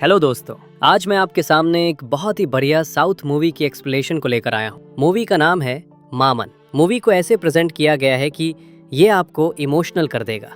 Hello दोस्तों, आज मैं आपके सामने एक बहुत ही बढ़िया साउथ मूवी की एक्सप्लेनेशन को लेकर आया हूँ। मूवी का नाम है मामन। मूवी को ऐसे प्रेजेंट किया गया है कि ये आपको इमोशनल कर देगा,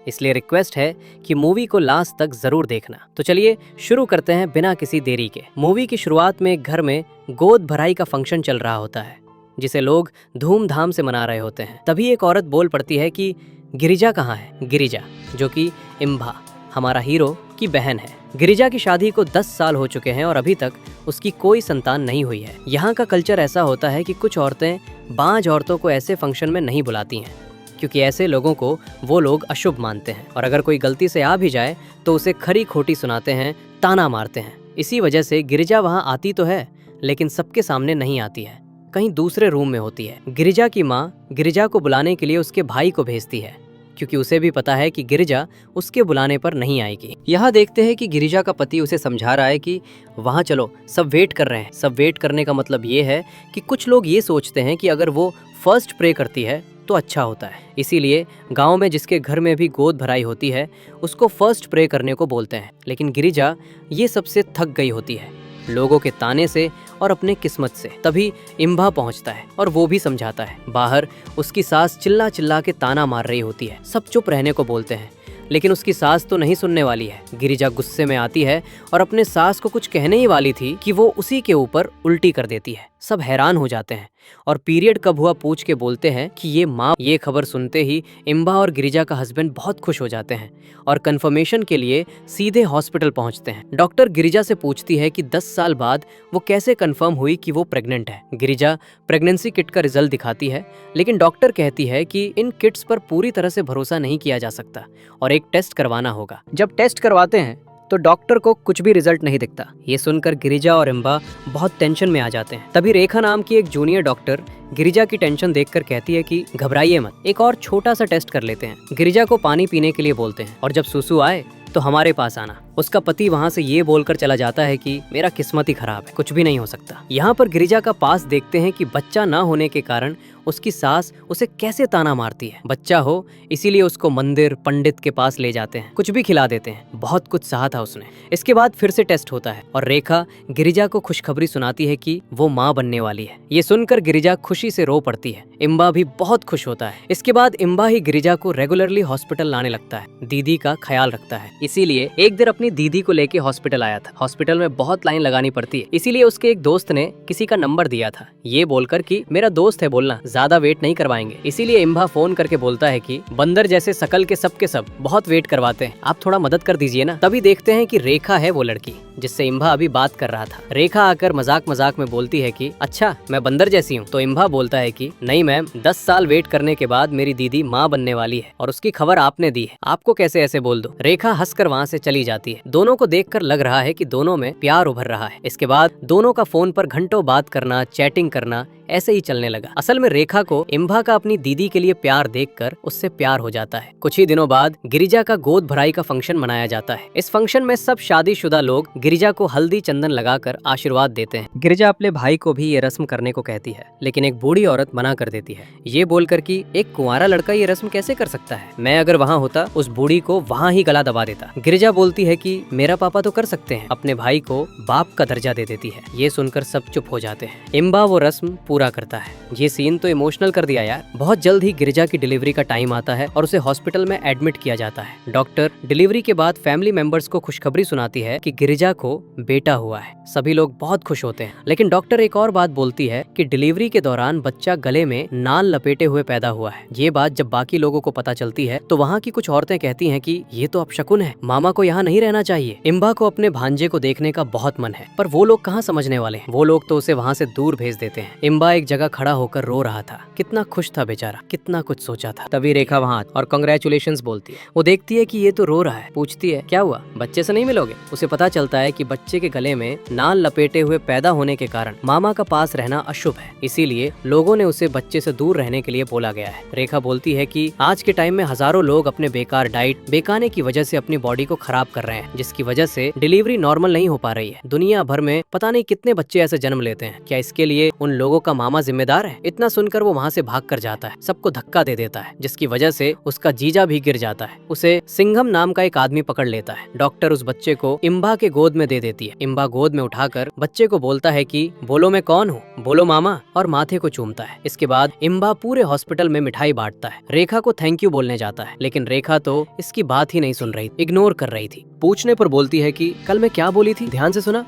इसलिए रिक्वेस्ट है कि मूवी को लास्ट तक जरूर देखना। तो चलिए शुरू करते हैं बिना किसी देरी के। मूवी की शुरुआत में एक घर में गोद भराई का फंक्शन चल रहा होता है, जिसे लोग धूमधाम से मना रहे होते हैं। तभी एक औरत बोल पड़ती है कि गिरिजा कहाँ है। गिरिजा, जो कि इम्भा, हमारा हीरो की बहन है। गिरिजा की शादी को 10 साल हो चुके हैं और अभी तक उसकी कोई संतान नहीं हुई है। यहाँ का कल्चर ऐसा होता है कि कुछ औरतें बांझ औरतों को ऐसे फंक्शन में नहीं बुलाती हैं, क्योंकि ऐसे लोगों को वो लोग अशुभ मानते हैं और अगर कोई गलती से आ भी जाए तो उसे खरी खोटी सुनाते हैं, ताना मारते हैं। इसी वजह से गिरिजा वहाँ आती तो है, लेकिन सबके सामने नहीं आती है, कहीं दूसरे रूम में होती है। गिरिजा की माँ गिरिजा को बुलाने के लिए उसके भाई को भेजती है, क्योंकि उसे भी पता है कि गिरिजा उसके बुलाने पर नहीं आएगी। यहाँ देखते हैं कि गिरिजा का पति उसे समझा रहा है कि वहाँ चलो, सब वेट कर रहे हैं। सब वेट करने का मतलब ये है कि कुछ लोग ये सोचते हैं कि अगर वो फर्स्ट प्रे करती है तो अच्छा होता है, इसीलिए गांव में जिसके घर में भी गोद भराई होती है उसको फर्स्ट प्रे करने को बोलते हैं। लेकिन गिरिजा ये सबसे थक गई होती है, लोगों के ताने से और अपने किस्मत से। तभी इम्भा पहुंचता है और वो भी समझाता है। बाहर उसकी सास चिल्ला चिल्ला के ताना मार रही होती है, सब चुप रहने को बोलते हैं, लेकिन उसकी सास तो नहीं सुनने वाली है। गिरिजा गुस्से में आती है और अपने सास को कुछ कहने ही वाली थी कि वो उसी के ऊपर उल्टी कर देती है। सब हैरान हो जाते हैं और पीरियड कब हुआ पूछ के बोलते हैं कि ये माँ। ये खबर सुनते ही इम्भा और गिरिजा का हस्बैंड बहुत खुश हो जाते हैं और कंफर्मेशन के लिए सीधे हॉस्पिटल पहुंचते हैं। डॉक्टर गिरिजा से पूछती है कि 10 साल बाद वो कैसे कंफर्म हुई कि वो प्रेग्नेंट है। गिरिजा प्रेगनेंसी किट का रिजल्ट दिखाती है, लेकिन डॉक्टर कहती है कि इन किट्स पर पूरी तरह से भरोसा नहीं किया जा सकता और एक टेस्ट करवाना होगा। जब टेस्ट करवाते हैं तो डॉक्टर को कुछ भी रिजल्ट नहीं दिखता। ये सुनकर गिरिजा और इम्बा बहुत टेंशन में आ जाते हैं। तभी रेखा नाम की एक जूनियर डॉक्टर गिरिजा की टेंशन देखकर कहती है कि घबराइए मत, एक और छोटा सा टेस्ट कर लेते हैं। गिरिजा को पानी पीने के लिए बोलते हैं और जब सुसु आए तो हमारे पास आना। उसका पति वहाँ से ये बोलकर चला जाता है कि मेरा किस्मत ही खराब है, कुछ भी नहीं हो सकता। यहाँ पर गिरिजा का पास देखते हैं कि बच्चा ना होने के कारण उसकी सास उसे कैसे ताना मारती है। बच्चा हो इसीलिए उसको मंदिर पंडित के पास ले जाते हैं, कुछ भी खिला देते हैं। बहुत कुछ सहा था उसने। इसके बाद फिर से टेस्ट होता है और रेखा गिरिजा को खुशखबरी सुनाती है कि वो माँ बनने वाली है। ये सुनकर गिरिजा खुशी से रो पड़ती है। इम्बा भी बहुत खुश होता है। इसके बाद इम्बा ही गिरिजा को रेगुलरली हॉस्पिटल लाने लगता है, दीदी का ख्याल रखता है। इसीलिए एक दिन अपनी दीदी को लेके हॉस्पिटल आया था। हॉस्पिटल में बहुत लाइन लगानी पड़ती है, इसीलिए उसके एक दोस्त ने किसी का नंबर दिया था, ये बोलकर कि मेरा दोस्त है, बोलना, ज्यादा वेट नहीं करवाएंगे। इसीलिए इम्भा फोन करके बोलता है कि बंदर जैसे शकल के सब बहुत वेट करवाते हैं, आप थोड़ा मदद कर दीजिए ना। तभी देखते हैं कि रेखा है वो लड़की जिससे इम्भा अभी बात कर रहा था। रेखा आकर मजाक में बोलती है कि अच्छा मैं बंदर जैसी हूँ। तो इम्भा बोलता है कि नहीं मैम, 10 साल वेट करने के बाद मेरी दीदी माँ बनने वाली है और उसकी खबर आपने दी है, आपको कैसे ऐसे बोल दो। रेखा हंसकर वहाँ से चली जाती है। दोनों को देखकर लग रहा है कि दोनों में प्यार उभर रहा है। इसके बाद दोनों का फोन पर घंटों बात करना, चैटिंग करना ऐसे ही चलने लगा। असल में रेखा को इम्भा का अपनी दीदी के लिए प्यार देखकर उससे प्यार हो जाता है। कुछ ही दिनों बाद गिरिजा का गोद भराई का फंक्शन मनाया जाता है। इस फंक्शन में सब शादीशुदा लोग गिरिजा को हल्दी चंदन लगाकर आशीर्वाद देते हैं। गिरिजा अपने भाई को भी ये रस्म करने को कहती है, लेकिन एक बूढ़ी औरत मना कर देती है, ये बोलकर कि एक कुंवारा लड़का ये रस्म कैसे कर सकता है। मैं अगर वहाँ होता उस बूढ़ी को वहाँ ही गला दबा देता। गिरिजा बोलती है कि मेरा पापा तो कर सकते हैं, अपने भाई को बाप का दर्जा दे देती है। ये सुनकर सब चुप हो जाते हैं। इम्बा वो रस्म पूरा करता है। ये सीन तो इमोशनल कर दिया यार। बहुत जल्द ही गिरिजा की डिलीवरी का टाइम आता है और उसे हॉस्पिटल में एडमिट किया जाता है। डॉक्टर डिलीवरी के बाद फैमिली मेंबर्स को खुशखबरी सुनाती है कि गिरिजा को बेटा हुआ है। सभी लोग बहुत खुश होते हैं, लेकिन डॉक्टर एक और बात बोलती है कि डिलीवरी के दौरान बच्चा गले में नाल लपेटे हुए पैदा हुआ है। ये बात जब बाकी लोगों को पता चलती है तो वहाँ की कुछ औरतें कहती हैं कि ये तो अपशकुन है, मामा को यहाँ नहीं रहना चाहिए। इम्बा को अपने भांजे को देखने का बहुत मन है, पर वो लोग कहाँ समझने वाले हैं। वो लोग तो उसे वहाँ से दूर भेज देते हैं। इम्बा एक जगह खड़ा होकर रो रहा था, कितना खुश था बेचारा, कितना कुछ सोचा था। तभी रेखा वहाँ और कांग्रेचुलेशंस बोलती है। वो देखती है कि ये तो रो रहा है, पूछती है क्या हुआ, बच्चे से नहीं मिलोगे। उसे पता चलता है कि बच्चे के गले में नाल लपेटे हुए पैदा होने के कारण मामा का पास रहना अशुभ है, इसीलिए लोगों ने उसे बच्चे से दूर रहने के लिए बोला गया है। रेखा बोलती है कि आज के टाइम में हजारों लोग अपने बेकार डाइट, बेकाने की वजह से अपनी बॉडी को खराब कर रहे हैं, जिसकी वजह से डिलीवरी नॉर्मल नहीं हो पा रही है। दुनिया भर में पता नहीं कितने बच्चे ऐसे जन्म लेते हैं। क्या इसके लिए उन लोगों का मामा जिम्मेदार है। इतना सुनकर वो वहाँ से भाग कर जाता है, सबको धक्का दे देता है, जिसकी वजह से उसका जीजा भी गिर जाता है। उसे सिंघम नाम का एक आदमी पकड़ लेता है। डॉक्टर उस बच्चे को इम्बा के गोद में दे देती है। इम्बा गोद में उठाकर बच्चे को बोलता है कि बोलो मैं कौन हूँ, बोलो मामा, और माथे को चूमता है। इसके बाद इम्बा पूरे हॉस्पिटल में मिठाई बांटता है। रेखा को थैंक यू बोलने जाता है, लेकिन रेखा तो इसकी बात ही नहीं सुन रही, इग्नोर कर रही थी। पूछने पर बोलती है कि कल मैं क्या बोली थी, ध्यान से सुना?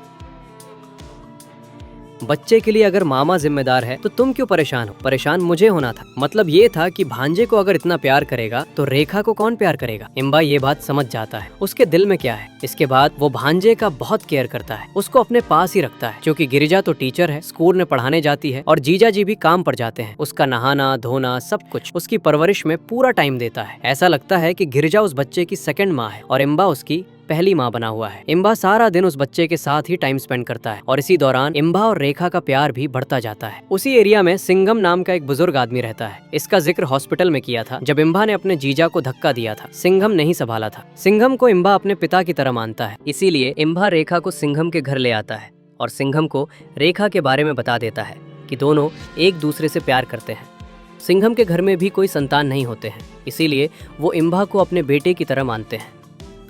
बच्चे के लिए अगर मामा जिम्मेदार है तो तुम क्यों परेशान हो? परेशान मुझे होना था। मतलब ये था कि भांजे को अगर इतना प्यार करेगा तो रेखा को कौन प्यार करेगा। इम्बा ये बात समझ जाता है उसके दिल में क्या है। इसके बाद वो भांजे का बहुत केयर करता है, उसको अपने पास ही रखता है। क्योंकि गिरिजा तो टीचर है, स्कूल में पढ़ाने जाती है और जीजा जी भी काम पर जाते हैं। उसका नहाना धोना सब कुछ, उसकी परवरिश में पूरा टाइम देता है। ऐसा लगता है कि गिरिजा उस बच्चे की सेकंड माँ है और इम्बा उसकी पहली माँ बना हुआ है। इम्बा सारा दिन उस बच्चे के साथ ही टाइम स्पेंड करता है और इसी दौरान इम्बा और रेखा का प्यार भी बढ़ता जाता है। उसी एरिया में सिंघम नाम का एक बुजुर्ग आदमी रहता है। इसका जिक्र हॉस्पिटल में किया था जब इम्बा ने अपने जीजा को धक्का दिया था। सिंघम नहीं संभाला था। सिंघम को इम्बा अपने पिता की तरह मानता है, इसीलिए इम्बा रेखा को सिंघम के घर ले आता है और सिंघम को रेखा के बारे में बता देता है कि दोनों एक दूसरे से प्यार करते हैं। सिंघम के घर में भी कोई संतान नहीं होते हैं, इसीलिए वो इम्बा को अपने बेटे की तरह मानते हैं।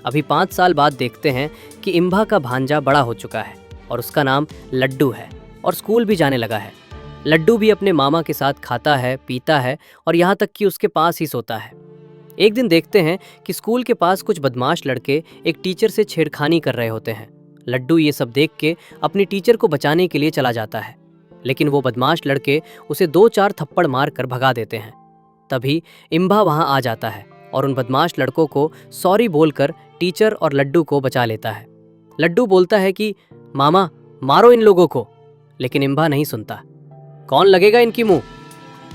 अभी 5 साल बाद देखते हैं कि इम्बा का भांजा बड़ा हो चुका है और उसका नाम लड्डू है और स्कूल भी जाने लगा है। लड्डू भी अपने मामा के साथ खाता है, पीता है और यहाँ तक कि उसके पास ही सोता है। एक दिन देखते हैं कि स्कूल के पास कुछ बदमाश लड़के एक टीचर से छेड़खानी कर रहे होते हैं। लड्डू ये सब देख के अपनी टीचर को बचाने के लिए चला जाता है, लेकिन वो बदमाश लड़के उसे 2-4 थप्पड़ मार कर भगा देते हैं। तभी इम्बा वहाँ आ जाता है और उन बदमाश लड़कों को सॉरी बोलकर टीचर और लड्डू को बचा लेता है। लड्डू बोलता है कि मामा मारो इन लोगों को, लेकिन इम्बा नहीं सुनता। कौन लगेगा इनकी मुंह?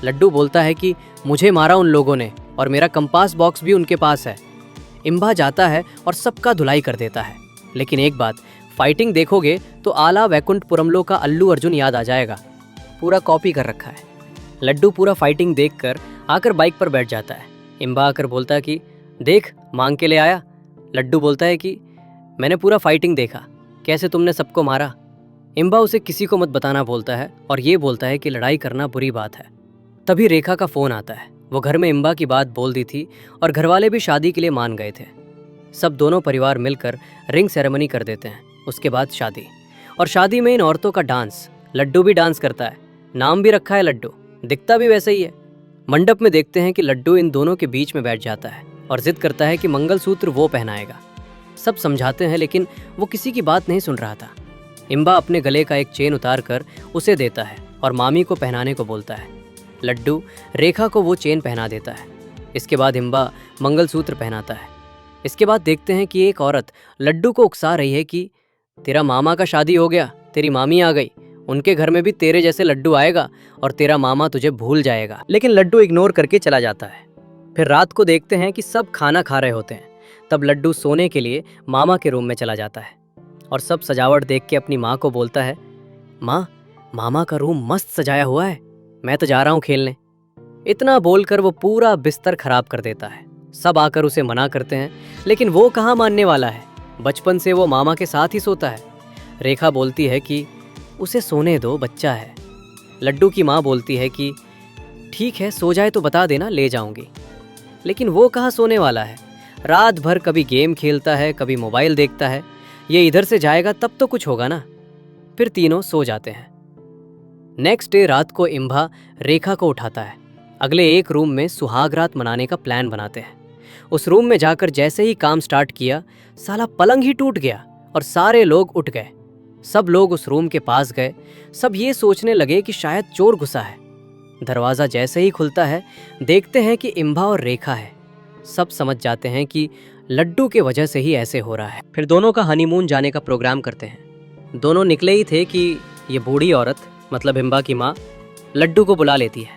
लड्डू बोलता है कि मुझे मारा उन लोगों ने और मेरा कंपास बॉक्स भी उनके पास है। इम्बा जाता है और सबका धुलाई कर देता है, लेकिन एक बात, फाइटिंग देखोगे तो आला वैकुंठपुरमलो का अल्लू अर्जुन याद आ जाएगा, पूरा कॉपी कर रखा है। लड्डू पूरा फाइटिंग देखकर आकर बाइक पर बैठ जाता है। इम्बा आकर बोलता है कि देख मांग के ले आया। लड्डू बोलता है कि मैंने पूरा फाइटिंग देखा, कैसे तुमने सबको मारा। इम्बा उसे किसी को मत बताना बोलता है और ये बोलता है कि लड़ाई करना बुरी बात है। तभी रेखा का फ़ोन आता है। वो घर में इम्बा की बात बोल दी थी और घरवाले भी शादी के लिए मान गए थे। सब दोनों परिवार मिलकर रिंग सेरेमनी कर देते हैं। उसके बाद शादी, और शादी में इन औरतों का डांस। लड्डू भी डांस करता है, नाम भी रखा है लड्डू, दिखता भी वैसे ही है। मंडप में देखते हैं कि लड्डू इन दोनों के बीच में बैठ जाता है और जिद करता है कि मंगलसूत्र वो पहनाएगा। सब समझाते हैं लेकिन वो किसी की बात नहीं सुन रहा था। इम्बा अपने गले का एक चेन उतार कर उसे देता है और मामी को पहनाने को बोलता है। लड्डू रेखा को वो चेन पहना देता है। इसके बाद इम्बा मंगलसूत्र पहनाता है। इसके बाद देखते हैं कि एक औरत लड्डू को उकसा रही है कि तेरा मामा का शादी हो गया, तेरी मामी आ गई, उनके घर में भी तेरे जैसे लड्डू आएगा और तेरा मामा तुझे भूल जाएगा। लेकिन लड्डू इग्नोर करके चला जाता है। फिर रात को देखते हैं कि सब खाना खा रहे होते हैं। तब लड्डू सोने के लिए मामा के रूम में चला जाता है और सब सजावट देख के अपनी माँ को बोलता है, माँ मामा का रूम मस्त सजाया हुआ है, मैं तो जा रहा हूँ खेलने। इतना बोलकर वो पूरा बिस्तर खराब कर देता है। सब आकर उसे मना करते हैं, लेकिन वो कहाँ मानने वाला है। बचपन से वो मामा के साथ ही सोता है। रेखा बोलती है कि उसे सोने दो, बच्चा है। लड्डू की माँ बोलती है कि ठीक है, सो जाए तो बता देना, ले जाऊंगी। लेकिन वो कहाँ सोने वाला है। रात भर कभी गेम खेलता है, कभी मोबाइल देखता है। ये इधर से जाएगा तब तो कुछ होगा ना। फिर तीनों सो जाते हैं। नेक्स्ट डे रात को इम्बा रेखा को उठाता है। अगले एक रूम में सुहाग रात मनाने का प्लान बनाते हैं। उस रूम में जाकर जैसे ही काम स्टार्ट किया, साला पलंग ही टूट गया और सारे लोग उठ गए। सब लोग उस रूम के पास गए। सब ये सोचने लगे कि शायद चोर घुसा है। दरवाज़ा जैसे ही खुलता है, देखते हैं कि इम्बा और रेखा है। सब समझ जाते हैं कि लड्डू के वजह से ही ऐसे हो रहा है। फिर दोनों का हनीमून जाने का प्रोग्राम करते हैं। दोनों निकले ही थे कि ये बूढ़ी औरत, मतलब इम्बा की माँ, लड्डू को बुला लेती है।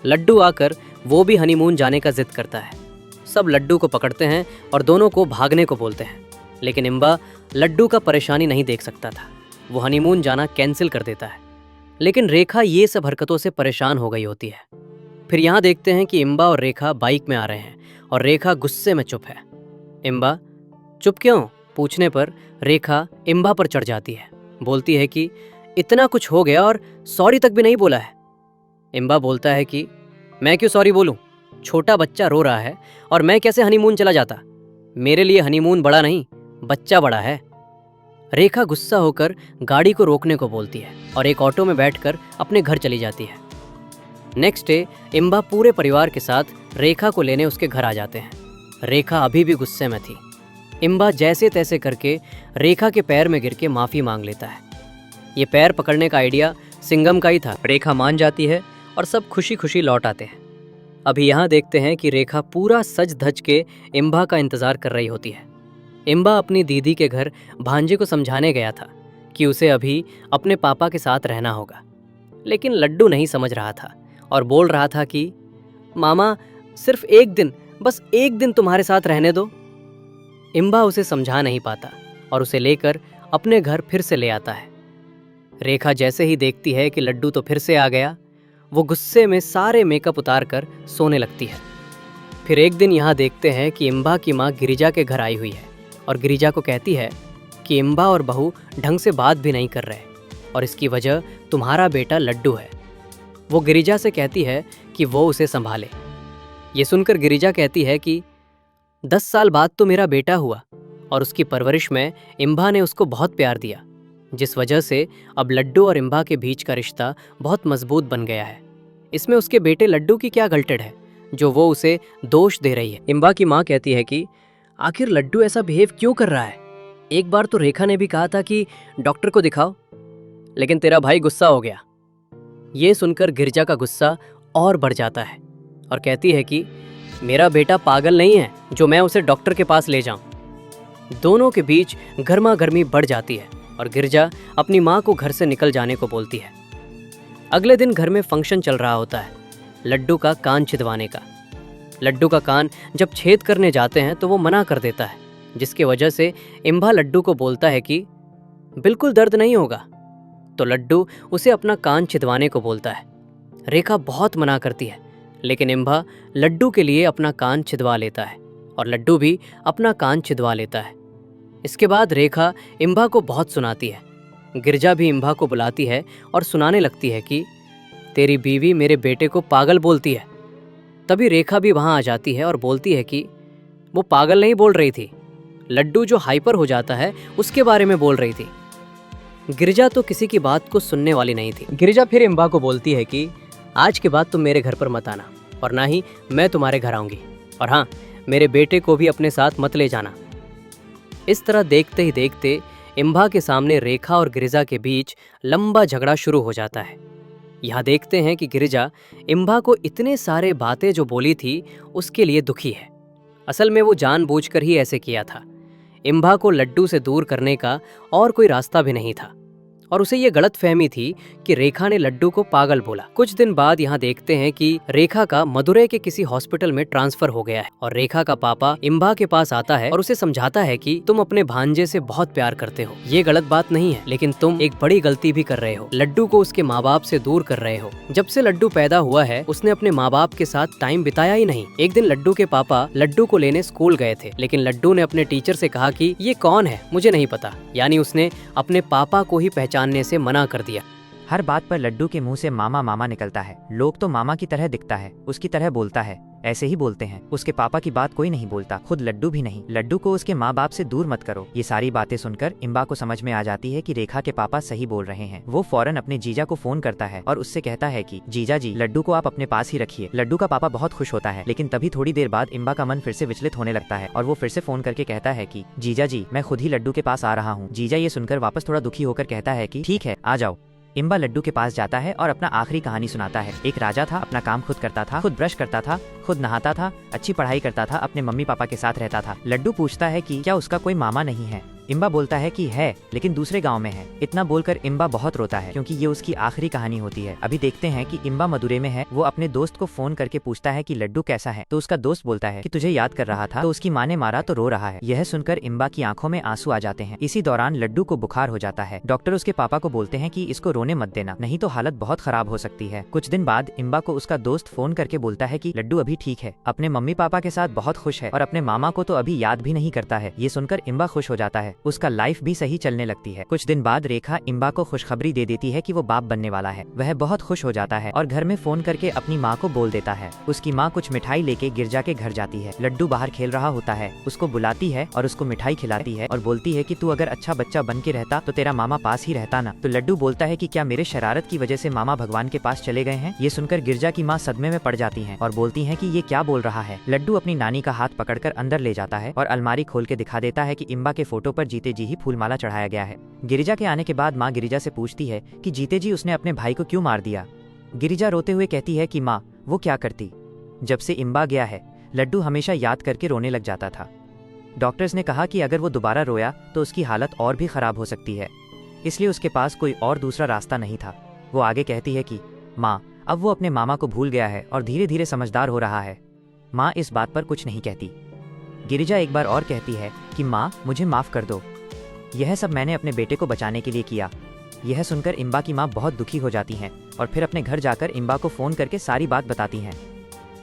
लड्डू आकर वो भी हनीमून जाने का जिद करता है। सब लड्डू को पकड़ते हैं और दोनों को भागने को बोलते हैं, लेकिन इम्बा लड्डू का परेशानी नहीं देख सकता था। वो हनीमून जाना कैंसिल कर देता है। लेकिन रेखा ये सब हरकतों से परेशान हो गई होती है। फिर यहाँ देखते हैं कि इम्बा और रेखा बाइक में आ रहे हैं और रेखा गुस्से में चुप है। इम्बा चुप क्यों पूछने पर रेखा इम्बा पर चढ़ जाती है। बोलती है कि इतना कुछ हो गया और सॉरी तक भी नहीं बोला है। इम्बा बोलता है कि मैं क्यों सॉरी बोलूं? छोटा बच्चा रो रहा है और मैं कैसे हनीमून चला जाता? मेरे लिए हनीमून बड़ा नहीं, बच्चा बड़ा है। रेखा गुस्सा होकर गाड़ी को रोकने को बोलती है और एक ऑटो में बैठकर अपने घर चली जाती है। नेक्स्ट डे इम्बा पूरे परिवार के साथ रेखा को लेने उसके घर आ जाते हैं। रेखा अभी भी गुस्से में थी। इम्बा जैसे तैसे करके रेखा के पैर में गिर के माफ़ी मांग लेता है। ये पैर पकड़ने का आइडिया सिंघम का ही था। रेखा मान जाती है और सब खुशी खुशी लौट आते हैं। अभी यहाँ देखते हैं कि रेखा पूरा सज धज के इम्बा का इंतज़ार कर रही होती है। इम्बा अपनी दीदी के घर भांजे को समझाने गया था कि उसे अभी अपने पापा के साथ रहना होगा, लेकिन लड्डू नहीं समझ रहा था और बोल रहा था कि मामा सिर्फ एक दिन, बस एक दिन तुम्हारे साथ रहने दो। इम्बा उसे समझा नहीं पाता और उसे लेकर अपने घर फिर से ले आता है। रेखा जैसे ही देखती है कि लड्डू तो फिर से आ गया, वो गुस्से में सारे मेकअप उतार कर सोने लगती है। फिर एक दिन यहाँ देखते हैं कि इम्बा की माँ गिरिजा के घर आई हुई है और गिरिजा को कहती है कि इम्बा और बहू ढंग से बात भी नहीं कर रहे और इसकी वजह तुम्हारा बेटा लड्डू है। वो गिरिजा से कहती है कि वो उसे संभाले। ये सुनकर गिरिजा कहती है कि 10 साल बाद तो मेरा बेटा हुआ और उसकी परवरिश में इम्बा ने उसको बहुत प्यार दिया, जिस वजह से अब लड्डू और इम्बा के बीच का रिश्ता बहुत मजबूत बन गया है। इसमें उसके बेटे लड्डू की क्या गलती है जो वो उसे दोष दे रही है। इम्बा की माँ कहती है कि आखिर लड्डू ऐसा बिहेव क्यों कर रहा है? एक बार तो रेखा ने भी कहा था कि डॉक्टर को दिखाओ, लेकिन तेरा भाई गुस्सा हो गया। ये सुनकर गिरिजा का गुस्सा और बढ़ जाता है और कहती है कि मेरा बेटा पागल नहीं है जो मैं उसे डॉक्टर के पास ले जाऊं। दोनों के बीच गर्मा गर्मी बढ़ जाती है और गिरिजा अपनी माँ को घर से निकल जाने को बोलती है। अगले दिन घर में फंक्शन चल रहा होता है, लड्डू का कान छिदवाने का। लड्डू का कान जब छेद करने जाते हैं तो वो मना कर देता है, जिसकी वजह से इम्बा लड्डू को बोलता है कि बिल्कुल दर्द नहीं होगा, तो लड्डू उसे अपना कान छिदवाने को बोलता है। रेखा बहुत मना करती है, लेकिन इम्बा लड्डू के लिए अपना कान छिदवा लेता है और लड्डू भी अपना कान छिदवा लेता है। इसके बाद रेखा इम्बा को बहुत सुनाती है। गिरिजा भी इम्बा को बुलाती है और सुनाने लगती है कि तेरी बीवी मेरे बेटे को पागल बोलती है। तभी रेखा भी वहाँ आ जाती है और बोलती है कि वो पागल नहीं बोल रही थी, लड्डू जो हाइपर हो जाता है उसके बारे में बोल रही थी। गिरिजा तो किसी की बात को सुनने वाली नहीं थी। गिरिजा फिर इम्बा को बोलती है कि आज के बाद तुम मेरे घर पर मत आना और ना ही मैं तुम्हारे घर आऊँगी, और हाँ, मेरे बेटे को भी अपने साथ मत ले जाना। इस तरह देखते ही देखते इम्बा के सामने रेखा और गिरिजा के बीच लंबा झगड़ा शुरू हो जाता है। यहाँ देखते हैं कि गिरिजा इम्बा को इतने सारे बातें जो बोली थी उसके लिए दुखी है। असल में वो जानबूझकर ही ऐसे किया था। इम्बा को लड्डू से दूर करने का और कोई रास्ता भी नहीं था और उसे ये गलतफहमी थी कि रेखा ने लड्डू को पागल बोला। कुछ दिन बाद यहाँ देखते हैं कि रेखा का मदुरै के किसी हॉस्पिटल में ट्रांसफर हो गया है और रेखा का पापा इम्बा के पास आता है और उसे समझाता है कि तुम अपने भांजे से बहुत प्यार करते हो, ये गलत बात नहीं है, लेकिन तुम एक बड़ी गलती भी कर रहे हो, लड्डू को उसके माँ बाप से दूर कर रहे हो। जब से लड्डू पैदा हुआ है उसने अपने माँ बाप के साथ टाइम बिताया ही नहीं। एक दिन लड्डू के पापा लड्डू को लेने स्कूल गए थे, लेकिन लड्डू ने अपने टीचर से कहा कि ये कौन है मुझे नहीं पता, यानी उसने अपने पापा को ही पहचानने से मना कर दिया। हर बात पर लड्डू के मुंह से मामा मामा निकलता है। लोग तो मामा की तरह दिखता है, उसकी तरह बोलता है, ऐसे ही बोलते हैं। उसके पापा की बात कोई नहीं बोलता, खुद लड्डू भी नहीं। लड्डू को उसके माँ बाप से दूर मत करो। ये सारी बातें सुनकर इम्बा को समझ में आ जाती है कि रेखा के पापा सही बोल रहे हैं। वो फौरन अपने जीजा को फोन करता है और उससे कहता है कि जीजा जी, लड्डू को आप अपने पास ही रखिए। लड्डू का पापा बहुत खुश होता है, लेकिन तभी थोड़ी देर बाद इम्बा का मन फिर से विचलित होने लगता है और वो फिर से फोन करके कहता है कि जीजा जी, मैं खुद ही लड्डू के पास आ रहा हूँ। जीजा ये सुनकर वापस थोड़ा दुखी होकर कहता है कि ठीक है, आ जाओ। इम्बा लड्डू के पास जाता है और अपना आखिरी कहानी सुनाता है। एक राजा था, अपना काम खुद करता था, खुद ब्रश करता था, खुद नहाता था, अच्छी पढ़ाई करता था, अपने मम्मी पापा के साथ रहता था। लड्डू पूछता है कि क्या उसका कोई मामा नहीं है। इम्बा बोलता है कि है, लेकिन दूसरे गांव में है। इतना बोलकर इम्बा बहुत रोता है क्योंकि ये उसकी आखिरी कहानी होती है। अभी देखते हैं कि इम्बा मदुरै में है। वो अपने दोस्त को फोन करके पूछता है कि लड्डू कैसा है, तो उसका दोस्त बोलता है कि तुझे याद कर रहा था, तो उसकी माँ ने मारा तो रो रहा है। यह सुनकर इम्बा की आंखों में आंसू आ जाते हैं। इसी दौरान लड्डू को बुखार हो जाता है। डॉक्टर उसके पापा को बोलते हैं कि इसको रोने मत देना, नहीं तो हालत बहुत खराब हो सकती है। कुछ दिन बाद इम्बा को उसका दोस्त फोन करके बोलता है कि लड्डू अभी ठीक है, अपने मम्मी पापा के साथ बहुत खुश है और अपने मामा को तो अभी याद भी नहीं करता है। ये सुनकर इम्बा खुश हो जाता है है, उसका लाइफ भी सही चलने लगती है। कुछ दिन बाद रेखा इम्बा को खुशखबरी दे देती है कि वो बाप बनने वाला है। वह बहुत खुश हो जाता है और घर में फोन करके अपनी माँ को बोल देता है। उसकी माँ कुछ मिठाई लेके गिरजा के घर जाती है। लड्डू बाहर खेल रहा होता है, उसको बुलाती है और उसको मिठाई खिलाती है और बोलती है कि तू अगर अच्छा बच्चा बन के रहता तो तेरा मामा पास ही रहता ना। तो लड्डू बोलता है कि क्या मेरे शरारत की वजह से मामा भगवान के पास चले गए हैं? ये सुनकर गिरजा की माँ सदमे में पड़ जाती है और बोलती है कि ये क्या बोल रहा है। लड्डू अपनी नानी का हाथ पकड़कर अंदर ले जाता है और अलमारी खोल के दिखा देता है कि इम्बा के फोटो पर जीते जी ही फूलमाला चढ़ाया गया है। गिरिजा के आने के बाद माँ गिरिजा से पूछती है कि जीते जी उसने अपने भाई को क्यों मार दिया। गिरिजा रोते हुए कहती है कि माँ वो क्या करती। जब से इम्बा गया है लड्डू हमेशा याद करके रोने लग जाता था। डॉक्टर्स ने कहा कि अगर वो दोबारा रोया तो उसकी हालत और भी खराब हो सकती है, इसलिए उसके पास कोई और दूसरा रास्ता नहीं था। वो आगे कहती है कि माँ अब वो अपने मामा को भूल गया है और धीरे धीरे समझदार हो रहा है। माँ इस बात पर कुछ नहीं कहती। गिरिजा एक बार और कहती है कि माँ मुझे माफ़ कर दो, यह सब मैंने अपने बेटे को बचाने के लिए किया। यह सुनकर इम्बा की माँ बहुत दुखी हो जाती हैं और फिर अपने घर जाकर इम्बा को फ़ोन करके सारी बात बताती हैं।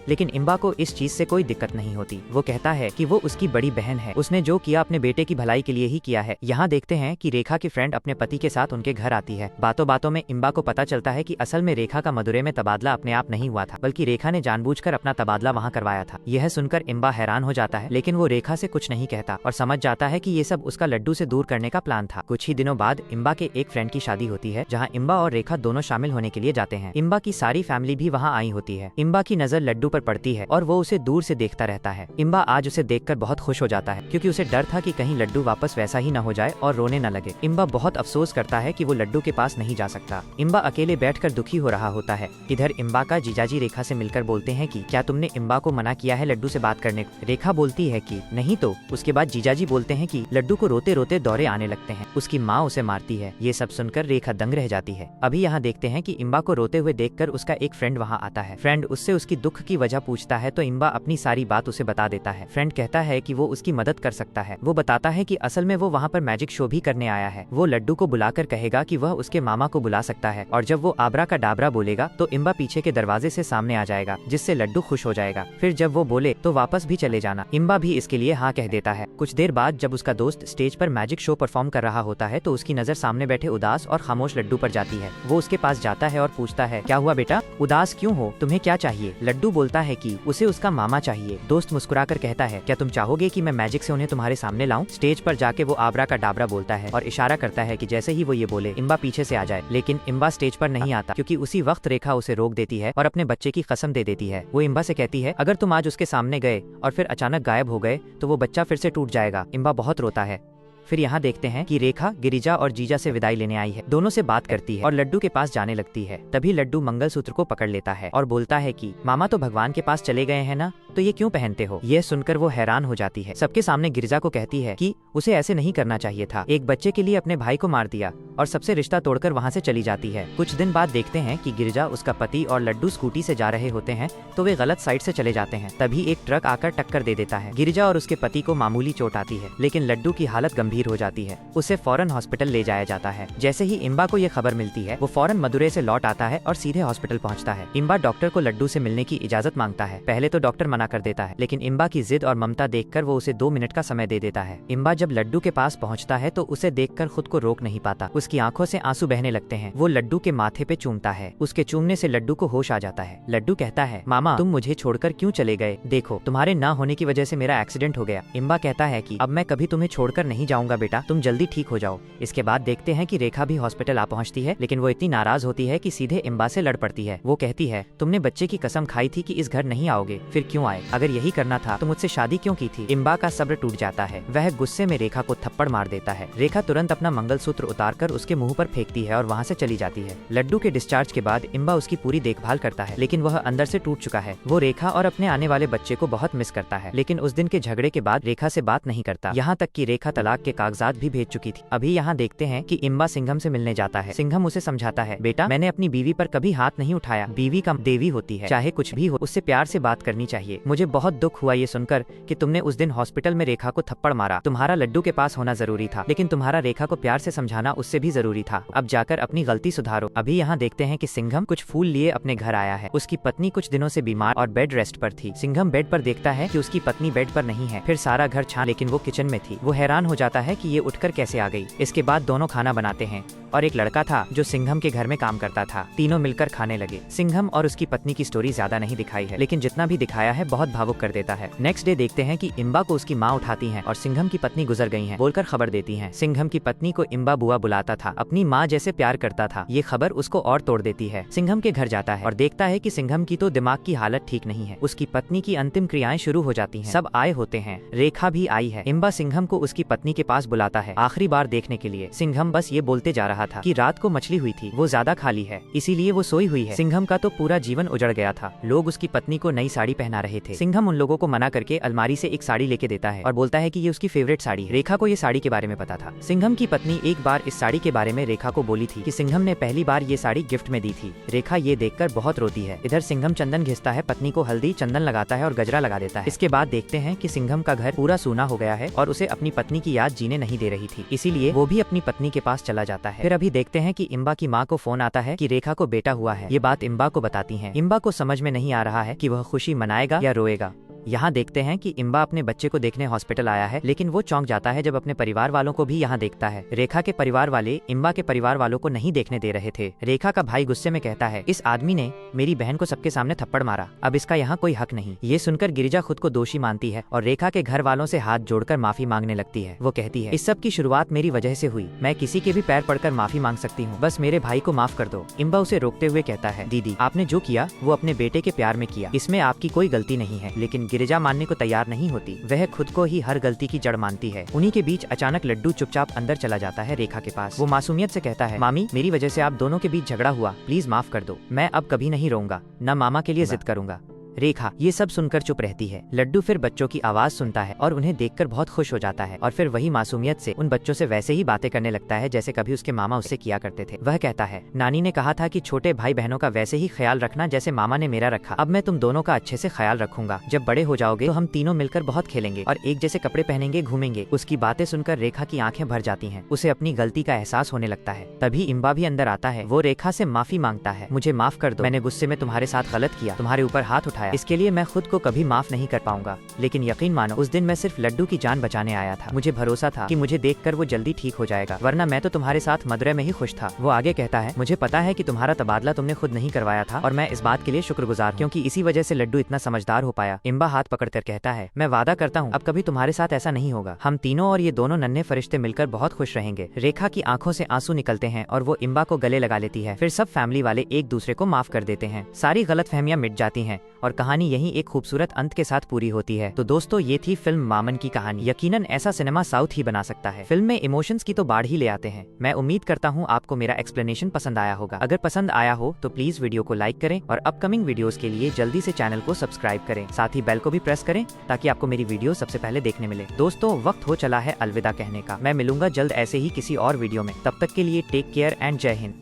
लेकिन इम्बा को इस चीज से कोई दिक्कत नहीं होती। वो कहता है कि वो उसकी बड़ी बहन है, उसने जो किया अपने बेटे की भलाई के लिए ही किया है। यहाँ देखते हैं कि रेखा की फ्रेंड अपने पति के साथ उनके घर आती है। बातों बातों में इम्बा को पता चलता है कि असल में रेखा का मदुरै में तबादला अपने आप नहीं हुआ था, बल्कि रेखा ने जानबूझकर अपना तबादला वहाँ करवाया था। यह सुनकर इम्बा हैरान हो जाता है, लेकिन वो रेखा से कुछ नहीं कहता और समझ जाता है कि ये सब उसका लड्डू से दूर करने का प्लान था। कुछ ही दिनों बाद इम्बा के एक फ्रेंड की शादी होती है, जहाँ इम्बा और रेखा दोनों शामिल होने के लिए जाते हैं। इम्बा की सारी फैमिली भी वहाँ आई होती है। इम्बा की नजर लड्डू पर पड़ती है और वो उसे दूर से देखता रहता है। इम्बा आज उसे देखकर बहुत खुश हो जाता है, क्योंकि उसे डर था कि कहीं लड्डू वापस वैसा ही न हो जाए और रोने न लगे। इम्बा बहुत अफसोस करता है कि वो लड्डू के पास नहीं जा सकता। इम्बा अकेले बैठकर दुखी हो रहा होता है। इधर इम्बा का जीजाजी रेखा से मिलकर बोलते हैं कि क्या तुमने इम्बा को मना किया है लड्डू से बात करने को? रेखा बोलती है कि नहीं तो। उसके बाद जीजाजी बोलते हैं कि लड्डू को रोते रोते दौरे आने लगते हैं, उसकी माँ उसे मारती है। ये सब सुनकर रेखा दंग रह जाती है। अभी यहाँ देखते हैं कि इम्बा को रोते हुए देखकर उसका एक फ्रेंड वहाँ आता है। फ्रेंड उससे उसकी दुख की वजह पूछता है तो इम्बा अपनी सारी बात उसे बता देता है। फ्रेंड कहता है कि वो उसकी मदद कर सकता है। वो बताता है कि असल में वो वहाँ पर मैजिक शो भी करने आया है। वो लड्डू को बुलाकर कहेगा कि वह उसके मामा को बुला सकता है और जब वो आबरा का डाबरा बोलेगा तो इम्बा पीछे के दरवाजे से सामने आ जाएगा, जिससे लड्डू खुश हो जाएगा। फिर जब वो बोले तो वापस भी चले जाना। इम्बा भी इसके लिए हाँ कह देता है। कुछ देर बाद जब उसका दोस्त स्टेज पर मैजिक शो परफॉर्म कर रहा होता है तो उसकी नजर सामने बैठे उदास और खामोश लड्डू पर जाती है। वो उसके पास जाता है और पूछता है, क्या हुआ बेटा, उदास क्यों हो, तुम्हें क्या चाहिए? लड्डू बोलता है कि उसे उसका मामा चाहिए। दोस्त मुस्कुराकर कहता है, क्या तुम चाहोगे कि मैं मैजिक से उन्हें तुम्हारे सामने लाऊं? स्टेज पर जाके वो आबरा का डाबरा बोलता है और इशारा करता है कि जैसे ही वो ये बोले इम्बा पीछे से आ जाए। लेकिन इम्बा स्टेज पर नहीं आता, क्योंकि उसी वक्त रेखा उसे रोक देती है और अपने बच्चे की कसम दे देती है। वो इम्बा से कहती है, अगर तुम आज उसके सामने गए और फिर अचानक गायब हो गए तो वो बच्चा फिर से टूट जाएगा। इम्बा बहुत रोता है। फिर यहाँ देखते हैं कि रेखा गिरिजा और जीजा से विदाई लेने आई है। दोनों से बात करती है और लड्डू के पास जाने लगती है। तभी लड्डू मंगलसूत्र को पकड़ लेता है और बोलता है कि मामा तो भगवान के पास चले गए हैं ना, तो ये क्यों पहनते हो? यह सुनकर वो हैरान हो जाती है। सबके सामने गिरिजा को कहती है कि उसे ऐसे नहीं करना चाहिए था, एक बच्चे के लिए अपने भाई को मार दिया, और सबसे रिश्ता तोड़कर वहाँ से चली जाती है। कुछ दिन बाद देखते हैं कि गिरिजा, उसका पति और लड्डू स्कूटी से जा रहे होते हैं तो वे गलत साइड से चले जाते हैं। तभी एक ट्रक आकर टक्कर दे देता है। गिरिजा और उसके पति को मामूली चोट आती है, लेकिन लड्डू की हालत गंभीर हो जाती है। उसे फौरन हॉस्पिटल ले जाया जाता है। जैसे ही इम्बा को ये खबर मिलती है वो फौरन मदुरै से लौट आता है और सीधे हॉस्पिटल पहुंचता है। इम्बा डॉक्टर को लड्डू से मिलने की इजाजत मांगता है। पहले तो डॉक्टर मना कर देता है, लेकिन इम्बा की जिद और ममता देखकर वो उसे 2 मिनट का समय दे देता है। इम्बा जब लड्डू के पास पहुंचता है तो उसे देखकर खुद को रोक नहीं पाता। उसकी आंखों से आंसू बहने लगते हैं। वो लड्डू के माथे पे चूमता है। उसके चूमने से लड्डू को होश आ जाता है। लड्डू कहता है, मामा तुम मुझे छोड़कर क्यों चले गए? देखो तुम्हारे ना होने की वजह से मेरा एक्सीडेंट हो गया। इम्बा कहता है कि अब मैं कभी तुम्हें छोड़कर नहीं जाऊंगा बेटा, तुम जल्दी ठीक हो जाओ। इसके बाद देखते हैं कि रेखा भी हॉस्पिटल आ पहुंचती है, लेकिन वो इतनी नाराज होती है कि सीधे इम्बा से लड़ पड़ती है। वो कहती है, तुमने बच्चे की कसम खाई थी कि इस घर नहीं आओगे, फिर क्यों आए? अगर यही करना था तो मुझसे शादी क्यों की थी? इम्बा का सब्र टूट जाता है। वह गुस्से में रेखा को थप्पड़ मार देता है। रेखा तुरंत अपना मंगलसूत्र उतारकर उसके मुंह पर फेंकती है और वहाँ से चली जाती है। लड्डू के डिस्चार्ज के बाद इम्बा उसकी पूरी देखभाल करता है, लेकिन वह अंदर से टूट चुका है। वो रेखा और अपने आने वाले बच्चे को बहुत मिस करता है, लेकिन उस दिन के झगड़े के बाद रेखा से बात नहीं करता। यहाँ तक कि रेखा तलाक के कागजात भी भेज चुकी थी। अभी यहाँ देखते हैं कि इम्बा सिंघम से मिलने जाता है। सिंघम उसे समझाता है, बेटा मैंने अपनी बीवी पर कभी हाथ नहीं उठाया, बीवी का देवी होती है, चाहे कुछ भी हो उससे प्यार से बात करनी चाहिए। मुझे बहुत दुख हुआ ये सुनकर कि तुमने उस दिन हॉस्पिटल में रेखा को थप्पड़ मारा। तुम्हारा लड्डू के पास होना जरूरी था, लेकिन तुम्हारा रेखा को प्यार से समझाना उससे भी जरूरी था। अब जाकर अपनी गलती सुधारो। अभी यहाँ देखते हैं कि सिंघम कुछ फूल लिए अपने घर आया है। उसकी पत्नी कुछ दिनों से बीमार और बेड रेस्ट पर थी। सिंघम बेड पर देखता है कि उसकी पत्नी बेड पर नहीं है। फिर सारा घर छान, लेकिन वो किचन में थी। वो हैरान हो जाता है कि ये उठकर कैसे आ गई। इसके बाद दोनों खाना बनाते हैं और एक लड़का था जो सिंघम के घर में काम करता था। तीनों मिलकर खाने लगे। सिंघम और उसकी पत्नी की स्टोरी ज्यादा नहीं दिखाई है, लेकिन जितना भी दिखाया है बहुत भावुक कर देता है। नेक्स्ट डे देखते हैं कि इम्बा को उसकी माँ उठाती है और सिंघम की पत्नी गुजर गई है बोलकर खबर देती है। सिंघम की पत्नी को इम्बा बुआ बुलाता था, अपनी माँ जैसे प्यार करता था। ये खबर उसको और तोड़ देती है। सिंघम के घर जाता है और देखता है कि सिंघम की तो दिमाग की हालत ठीक नहीं है। उसकी पत्नी की अंतिम क्रियाएं शुरू हो जाती हैं। सब आए होते हैं, रेखा भी आई है। इम्बा सिंघम को उसकी पत्नी के पास बुलाता है आखिरी बार देखने के लिए। सिंघम बस ये बोलते जा रहा था कि रात को मछली हुई थी, वो ज्यादा खाली है, इसीलिए वो सोई हुई है। सिंघम का तो पूरा जीवन उजड़ गया था। लोग उसकी पत्नी को नई साड़ी पहना रहे थे। सिंघम उन लोगों को मना करके अलमारी से एक साड़ी लेके देता है और बोलता है कि ये उसकी फेवरेट साड़ी है। रेखा को ये साड़ी के बारे में पता था। सिंघम की पत्नी एक बार इस साड़ी के बारे में रेखा को बोली थी कि सिंघम ने पहली बार ये साड़ी गिफ्ट में दी थी। रेखा ये देखकर बहुत रोती है। इधर सिंघम चंदन घिसता है, पत्नी को हल्दी चंदन लगाता है और गजरा लगा देता है। इसके बाद देखते हैं कि सिंघम का घर पूरा सूना हो गया है और उसे अपनी पत्नी की याद जीने नहीं दे रही थी, इसीलिए वो भी अपनी पत्नी के पास चला जाता है। फिर अभी देखते हैं कि इम्बा की माँ को फोन आता है कि रेखा को बेटा हुआ है। ये बात इम्बा को बताती हैं। इम्बा को समझ में नहीं आ रहा है कि वह खुशी मनाएगा या रोएगा। यहाँ देखते हैं कि इम्बा अपने बच्चे को देखने हॉस्पिटल आया है, लेकिन वो चौंक जाता है जब अपने परिवार वालों को भी यहाँ देखता है। रेखा के परिवार वाले इम्बा के परिवार वालों को नहीं देखने दे रहे थे। रेखा का भाई गुस्से में कहता है, इस आदमी ने मेरी बहन को सबके सामने थप्पड़ मारा, अब इसका यहाँ कोई हक नहीं। ये सुनकर गिरिजा खुद को दोषी मानती है और रेखा के घर वालों से हाथ जोड़कर माफी मांगने लगती है। वो कहती है, इस सब की शुरुआत मेरी वजह से हुई, मैं किसी के भी पैर पड़कर माफी मांग सकती हूँ, बस मेरे भाई को माफ कर दो। इम्बा उसे रोकते हुए कहता है, दीदी आपने जो किया वो अपने बेटे के प्यार में किया, इसमें आपकी कोई गलती नहीं है। लेकिन गिरिजा मानने को तैयार नहीं होती। वह खुद को ही हर गलती की जड़ मानती है। उन्हीं के बीच अचानक लड्डू चुपचाप अंदर चला जाता है रेखा के पास। वो मासूमियत से कहता है, मामी मेरी वजह से आप दोनों के बीच झगड़ा हुआ, प्लीज माफ कर दो, मैं अब कभी नहीं रोऊंगा, न मामा के लिए जिद करूंगा। रेखा ये सब सुनकर चुप रहती है। लड्डू फिर बच्चों की आवाज सुनता है और उन्हें देखकर बहुत खुश हो जाता है और फिर वही मासूमियत से उन बच्चों से वैसे ही बातें करने लगता है जैसे कभी उसके मामा उससे किया करते थे। वह कहता है, नानी ने कहा था कि छोटे भाई बहनों का वैसे ही ख्याल रखना जैसे मामा ने मेरा रखा। अब मैं तुम दोनों का अच्छे से ख्याल रखूंगा। जब बड़े हो जाओगे तो हम तीनों मिलकर बहुत खेलेंगे और एक जैसे कपड़े पहनेंगे, घूमेंगे। उसकी बातें सुनकर रेखा की आंखें भर जाती हैं। उसे अपनी गलती का एहसास होने लगता है। तभी इम्बा भी अंदर आता है। वो रेखा से माफी मांगता है, मुझे माफ कर दो, मैंने गुस्से में तुम्हारे साथ गलत किया, तुम्हारे ऊपर हाथ उठाया, इसके लिए मैं खुद को कभी माफ नहीं कर पाऊंगा। लेकिन यकीन मानो उस दिन मैं सिर्फ लड्डू की जान बचाने आया था। मुझे भरोसा था कि मुझे देखकर वो जल्दी ठीक हो जाएगा, वरना मैं तो तुम्हारे साथ मदुरै में ही खुश था। वो आगे कहता है, मुझे पता है कि तुम्हारा तबादला तुमने खुद नहीं करवाया था और मैं इस बात के लिए शुक्रगुजार हूं, क्योंकि इसी वजह से लड्डू इतना समझदार हो पाया। इम्बा हाथ पकड़कर कहता है, मैं वादा करता हूँ अब कभी तुम्हारे साथ ऐसा नहीं होगा। हम तीनों और ये दोनों नन्हे फरिश्ते मिलकर बहुत खुश रहेंगे। रेखा की आंखों से आंसू निकलते हैं और वो इम्बा को गले लगा लेती है। फिर सब फैमिली वाले एक दूसरे को माफ कर देते हैं। सारी गलतफहमियां मिट जाती हैं और कहानी यहीं एक खूबसूरत अंत के साथ पूरी होती है। तो दोस्तों ये थी फिल्म मामन की कहानी। यकीनन ऐसा सिनेमा साउथ ही बना सकता है। फिल्म में इमोशंस की तो बाढ़ ही ले आते हैं। मैं उम्मीद करता हूँ आपको मेरा एक्सप्लेनेशन पसंद आया होगा। अगर पसंद आया हो तो प्लीज वीडियो को लाइक करें और अपकमिंग वीडियोस के लिए जल्दी से चैनल को सब्सक्राइब करें। साथ ही बेल को भी प्रेस करें ताकि आपको मेरी वीडियो सबसे पहले देखने मिले। दोस्तों वक्त हो चला है अलविदा कहने का। मैं मिलूंगा जल्द ऐसे ही किसी और वीडियो में। तब तक के लिए टेक केयर एंड जय हिंद।